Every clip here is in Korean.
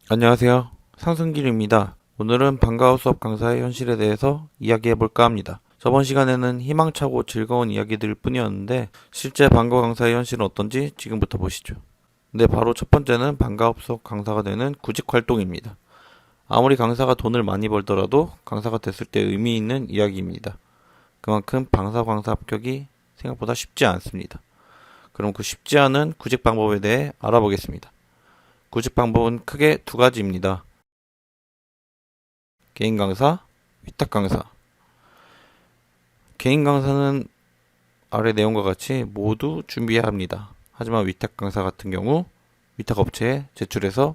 안녕하세요. 상승길입니다. 오늘은 방과후 수업 강사의 현실에 대해서 이야기해볼까 합니다. 저번 시간에는 희망차고 즐거운 이야기들 뿐이었는데 실제 방과후 강사의 현실은 어떤지 지금부터 보시죠. 네, 바로 첫 번째는 방과후 수업 강사가 되는 구직 활동입니다. 아무리 강사가 돈을 많이 벌더라도 강사가 됐을 때 의미 있는 이야기입니다. 그만큼 방사 강사 합격이 생각보다 쉽지 않습니다. 그럼 그 쉽지 않은 구직 방법에 대해 알아보겠습니다. 구직 방법은 크게 두 가지입니다. 개인 강사, 위탁 강사. 개인 강사는 아래 내용과 같이 모두 준비해야 합니다. 하지만 위탁 강사 같은 경우 위탁 업체에 제출해서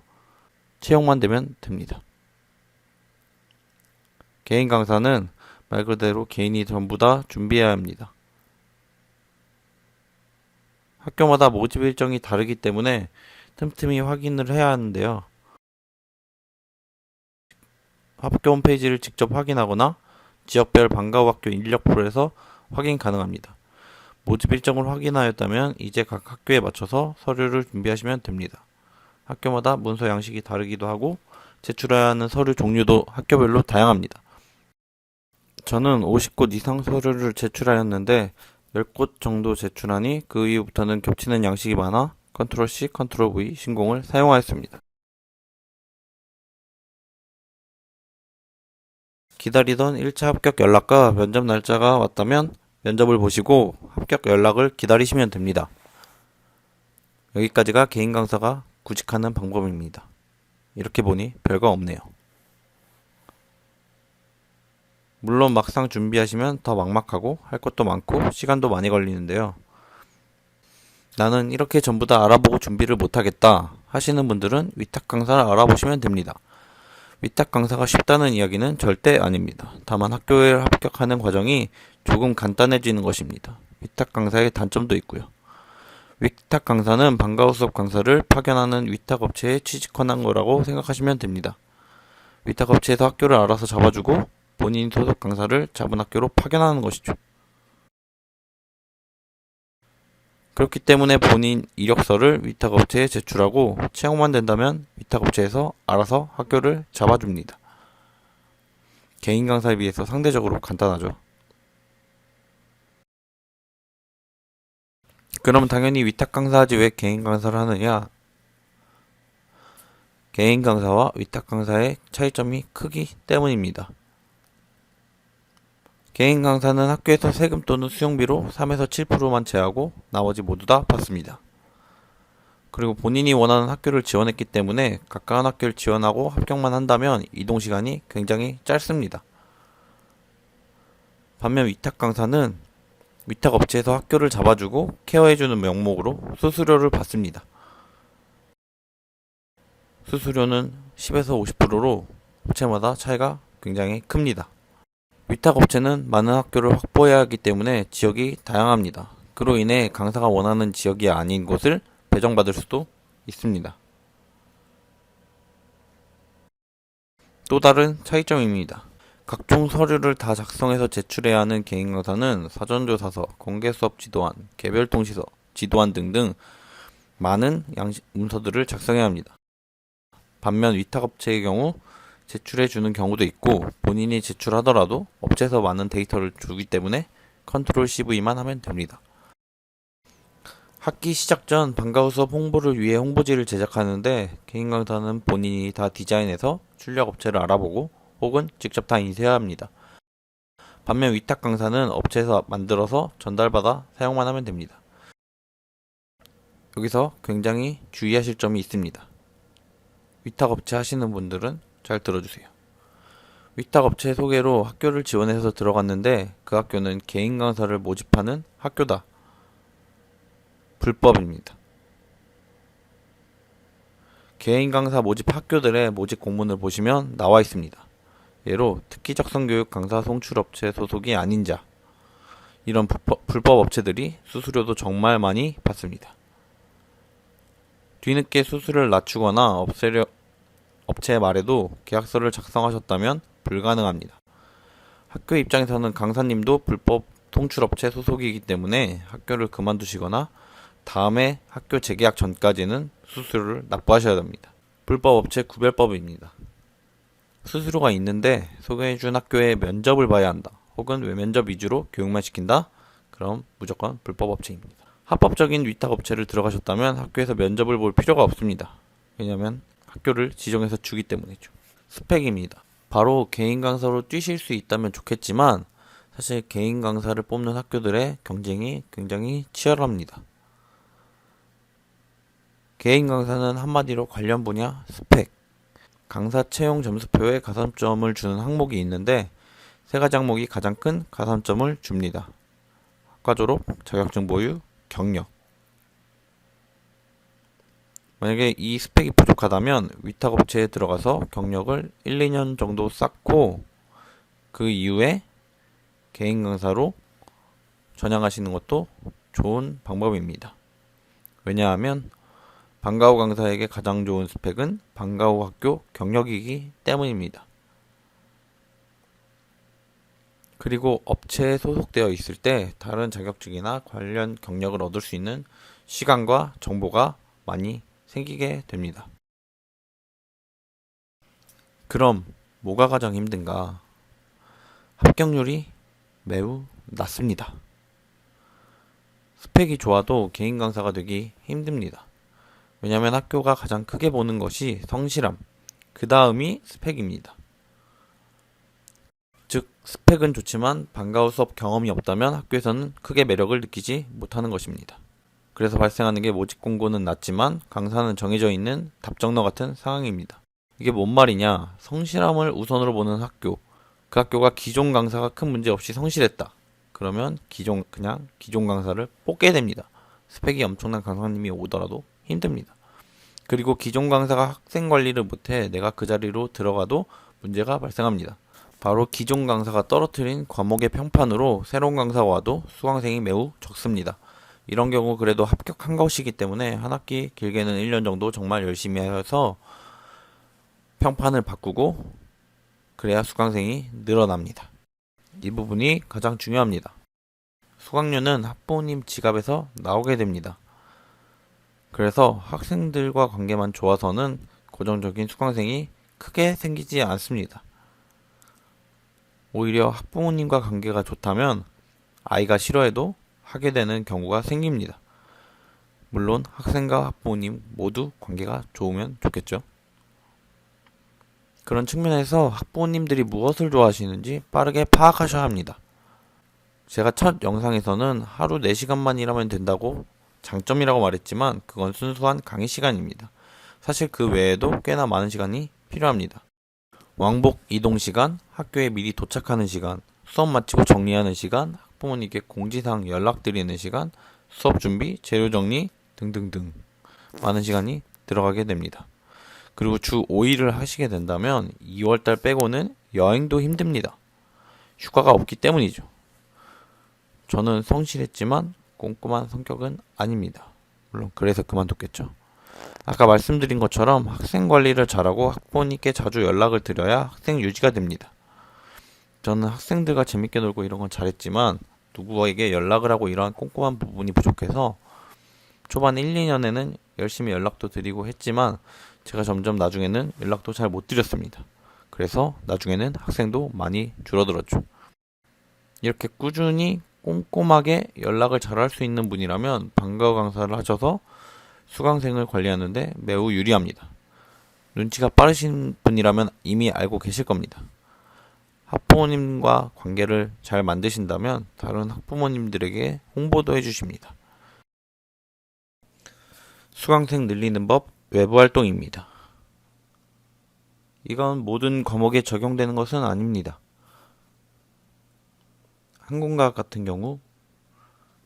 채용만 되면 됩니다. 개인 강사는 말 그대로 개인이 전부 다 준비해야 합니다. 학교마다 모집 일정이 다르기 때문에 틈틈이 확인을 해야 하는데요. 학교 홈페이지를 직접 확인하거나 지역별 방과후 학교 인력풀에서 확인 가능합니다. 모집 일정을 확인하였다면 이제 각 학교에 맞춰서 서류를 준비하시면 됩니다. 학교마다 문서 양식이 다르기도 하고 제출해야 하는 서류 종류도 학교별로 다양합니다. 저는 50곳 이상 서류를 제출하였는데 10곳 정도 제출하니 그 이후부터는 겹치는 양식이 많아 컨트롤 C, 컨트롤 V 신공을 사용하였습니다. 기다리던 1차 합격 연락과 면접 날짜가 왔다면 면접을 보시고 합격 연락을 기다리시면 됩니다. 여기까지가 개인 강사가 구직하는 방법입니다. 이렇게 보니 별거 없네요. 물론 막상 준비하시면 더 막막하고 할 것도 많고 시간도 많이 걸리는데요. 나는 이렇게 전부 다 알아보고 준비를 못하겠다 하시는 분들은 위탁 강사를 알아보시면 됩니다. 위탁 강사가 쉽다는 이야기는 절대 아닙니다. 다만 학교에 합격하는 과정이 조금 간단해지는 것입니다. 위탁 강사의 단점도 있고요. 위탁 강사는 방과후 수업 강사를 파견하는 위탁 업체에 취직하는 거라고 생각하시면 됩니다. 위탁 업체에서 학교를 알아서 잡아주고 본인 소속 강사를 잡은 학교로 파견하는 것이죠. 그렇기 때문에 본인 이력서를 위탁 업체에 제출하고 채용만 된다면 위탁 업체에서 알아서 학교를 잡아줍니다. 개인 강사에 비해서 상대적으로 간단하죠. 그럼 당연히 위탁 강사하지 왜 개인 강사를 하느냐? 개인 강사와 위탁 강사의 차이점이 크기 때문입니다. 개인 강사는 학교에서 세금 또는 수용비로 3에서 7%만 제하고 나머지 모두 다 받습니다. 그리고 본인이 원하는 학교를 지원했기 때문에 가까운 학교를 지원하고 합격만 한다면 이동 시간이 굉장히 짧습니다. 반면 위탁 강사는 위탁 업체에서 학교를 잡아주고 케어해주는 명목으로 수수료를 받습니다. 수수료는 10에서 50%로 업체마다 차이가 굉장히 큽니다. 위탁 업체는 많은 학교를 확보해야 하기 때문에 지역이 다양합니다. 그로 인해 강사가 원하는 지역이 아닌 곳을 배정받을 수도 있습니다. 또 다른 차이점입니다. 각종 서류를 다 작성해서 제출해야 하는 개인 강사는 사전조사서, 공개수업 지도안, 개별 통지서, 지도안 등등 많은 문서들을 작성해야 합니다. 반면 위탁업체의 경우 제출해주는 경우도 있고 본인이 제출하더라도 업체에서 많은 데이터를 주기 때문에 컨트롤 CV만 하면 됩니다. 학기 시작 전 방과후 수업 홍보를 위해 홍보지를 제작하는데 개인 강사는 본인이 다 디자인해서 출력 업체를 알아보고 혹은 직접 다 인쇄해야 합니다. 반면 위탁 강사는 업체에서 만들어서 전달받아 사용만 하면 됩니다. 여기서 굉장히 주의하실 점이 있습니다. 위탁 업체 하시는 분들은 잘 들어주세요. 위탁 업체 소개로 학교를 지원해서 들어갔는데 그 학교는 개인 강사를 모집하는 학교다. 불법입니다. 개인 강사 모집 학교들의 모집 공문을 보시면 나와 있습니다. 예로 특기적 성교육 강사 송출업체 소속이 아닌 자, 이런 불법 업체들이 수수료도 정말 많이 받습니다. 뒤늦게 수수료를 낮추거나 없애려 업체에 말해도 계약서를 작성하셨다면 불가능합니다. 학교 입장에서는 강사님도 불법 송출업체 소속이기 때문에 학교를 그만두시거나 다음에 학교 재계약 전까지는 수수료를 납부하셔야 됩니다. 불법 업체 구별법입니다. 수수료가 있는데 소개해준 학교에 면접을 봐야 한다. 혹은 외면접 위주로 교육만 시킨다. 그럼 무조건 불법 업체입니다. 합법적인 위탁 업체를 들어가셨다면 학교에서 면접을 볼 필요가 없습니다. 왜냐하면 학교를 지정해서 주기 때문이죠. 스펙입니다. 바로 개인 강사로 뛰실 수 있다면 좋겠지만 사실 개인 강사를 뽑는 학교들의 경쟁이 굉장히 치열합니다. 개인 강사는 한마디로 관련 분야 스펙, 강사 채용 점수표에 가산점을 주는 항목이 있는데 세 가지 항목이 가장 큰 가산점을 줍니다. 학과 졸업, 자격증 보유, 경력. 만약에 이 스펙이 부족하다면 위탁업체에 들어가서 경력을 1, 2년 정도 쌓고 그 이후에 개인 강사로 전향하시는 것도 좋은 방법입니다. 왜냐하면 방과후 강사에게 가장 좋은 스펙은 방과후 학교 경력이기 때문입니다. 그리고 업체에 소속되어 있을 때 다른 자격증이나 관련 경력을 얻을 수 있는 시간과 정보가 많이 생기게 됩니다. 그럼 뭐가 가장 힘든가? 합격률이 매우 낮습니다. 스펙이 좋아도 개인 강사가 되기 힘듭니다. 왜냐하면 학교가 가장 크게 보는 것이 성실함, 그 다음이 스펙입니다. 즉, 스펙은 좋지만 방과후 수업 경험이 없다면 학교에서는 크게 매력을 느끼지 못하는 것입니다. 그래서 발생하는 게 모집 공고는 낮지만 강사는 정해져 있는 답정너 같은 상황입니다. 이게 뭔 말이냐? 성실함을 우선으로 보는 학교, 그 학교가 기존 강사가 큰 문제 없이 성실했다. 그러면 기존 강사를 뽑게 됩니다. 스펙이 엄청난 강사님이 오더라도 힘듭니다. 그리고 기존 강사가 학생 관리를 못해 내가 그 자리로 들어가도 문제가 발생합니다. 바로 기존 강사가 떨어뜨린 과목의 평판으로 새로운 강사가 와도 수강생이 매우 적습니다. 이런 경우 그래도 합격한 것이기 때문에 한 학기 길게는 1년 정도 정말 열심히 해서 평판을 바꾸고 그래야 수강생이 늘어납니다. 이 부분이 가장 중요합니다. 수강료는 학부모님 지갑에서 나오게 됩니다. 그래서 학생들과 관계만 좋아서는 고정적인 수강생이 크게 생기지 않습니다. 오히려 학부모님과 관계가 좋다면 아이가 싫어해도 하게 되는 경우가 생깁니다. 물론 학생과 학부모님 모두 관계가 좋으면 좋겠죠. 그런 측면에서 학부모님들이 무엇을 좋아하시는지 빠르게 파악하셔야 합니다. 제가 첫 영상에서는 하루 4시간만 일하면 된다고 장점이라고 말했지만 그건 순수한 강의 시간입니다. 사실 그 외에도 꽤나 많은 시간이 필요합니다. 왕복 이동 시간, 학교에 미리 도착하는 시간, 수업 마치고 정리하는 시간, 학부모님께 공지사항 연락드리는 시간, 수업 준비, 재료 정리 등등등 많은 시간이 들어가게 됩니다. 그리고 주 5일을 하시게 된다면 2월달 빼고는 여행도 힘듭니다. 휴가가 없기 때문이죠. 저는 성실했지만 꼼꼼한 성격은 아닙니다. 물론 그래서 그만뒀겠죠. 아까 말씀드린 것처럼 학생 관리를 잘하고 학부모님께 자주 연락을 드려야 학생 유지가 됩니다. 저는 학생들과 재밌게 놀고 이런 건 잘했지만 누구에게 연락을 하고 이러한 꼼꼼한 부분이 부족해서 초반 1, 2년에는 열심히 연락도 드리고 했지만 제가 점점 나중에는 연락도 잘 못 드렸습니다. 그래서 나중에는 학생도 많이 줄어들었죠. 이렇게 꾸준히 꼼꼼하게 연락을 잘할 수 있는 분이라면 방과후 강사를 하셔서 수강생을 관리하는데 매우 유리합니다. 눈치가 빠르신 분이라면 이미 알고 계실 겁니다. 학부모님과 관계를 잘 만드신다면 다른 학부모님들에게 홍보도 해주십니다. 수강생 늘리는 법 외부 활동입니다. 이건 모든 과목에 적용되는 것은 아닙니다. 항공과학 같은 경우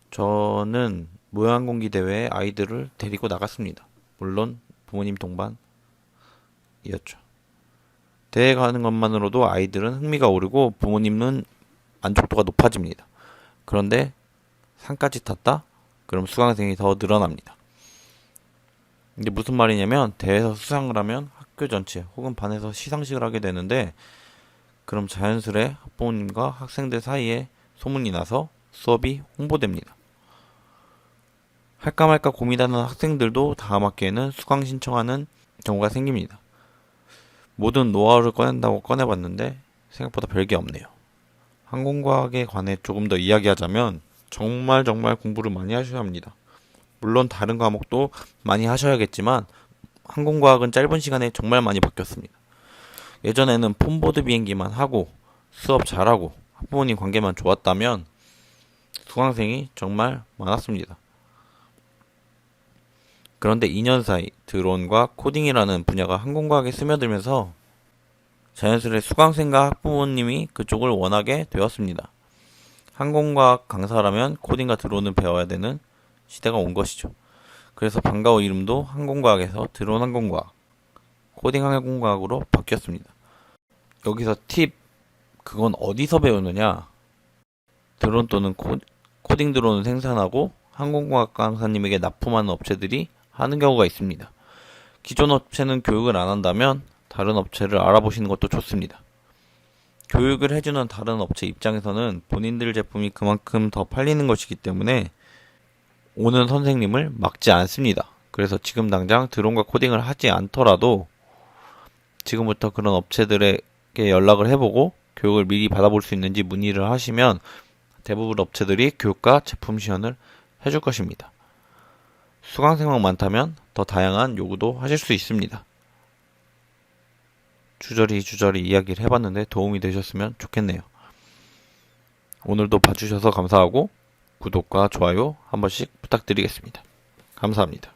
저는 무형항공기 대회에 아이들을 데리고 나갔습니다. 물론 부모님 동반이었죠. 대회 가는 것만으로도 아이들은 흥미가 오르고 부모님은 만족도가 높아집니다. 그런데 상까지 탔다? 그럼 수강생이 더 늘어납니다. 이게 무슨 말이냐면 대회에서 수상을 하면 학교 전체 혹은 반에서 시상식을 하게 되는데 그럼 자연스레 학부모님과 학생들 사이에 소문이 나서 수업이 홍보됩니다. 할까 말까 고민하는 학생들도 다음 학기에는 수강 신청하는 경우가 생깁니다. 모든 노하우를 꺼낸다고 꺼내봤는데 생각보다 별게 없네요. 항공과학에 관해 조금 더 이야기하자면 정말 공부를 많이 하셔야 합니다. 물론 다른 과목도 많이 하셔야겠지만 항공과학은 짧은 시간에 정말 많이 바뀌었습니다. 예전에는 폼보드 비행기만 하고 수업 잘하고 학부모님 관계만 좋았다면 수강생이 정말 많았습니다. 그런데 2년 사이 드론과 코딩이라는 분야가 항공과학에 스며들면서 자연스레 수강생과 학부모님이 그쪽을 원하게 되었습니다. 항공과학 강사라면 코딩과 드론을 배워야 되는 시대가 온 것이죠. 그래서 방과후 이름도 항공과학에서 드론 항공과학, 코딩 항공과학으로 바뀌었습니다. 여기서 팁, 그건 어디서 배우느냐? 드론 또는 코딩 드론을 생산하고 항공과학 강사님에게 납품하는 업체들이 하는 경우가 있습니다. 기존 업체는 교육을 안 한다면 다른 업체를 알아보시는 것도 좋습니다. 교육을 해주는 다른 업체 입장에서는 본인들 제품이 그만큼 더 팔리는 것이기 때문에 오는 선생님을 막지 않습니다. 그래서 지금 당장 드론과 코딩을 하지 않더라도 지금부터 그런 업체들에게 연락을 해보고 교육을 미리 받아볼 수 있는지 문의를 하시면 대부분 업체들이 교육과 제품 지원을 해줄 것입니다. 수강생만 많다면 더 다양한 요구도 하실 수 있습니다. 주저리 이야기를 해봤는데 도움이 되셨으면 좋겠네요. 오늘도 봐주셔서 감사하고 구독과 좋아요 한 번씩 부탁드리겠습니다. 감사합니다.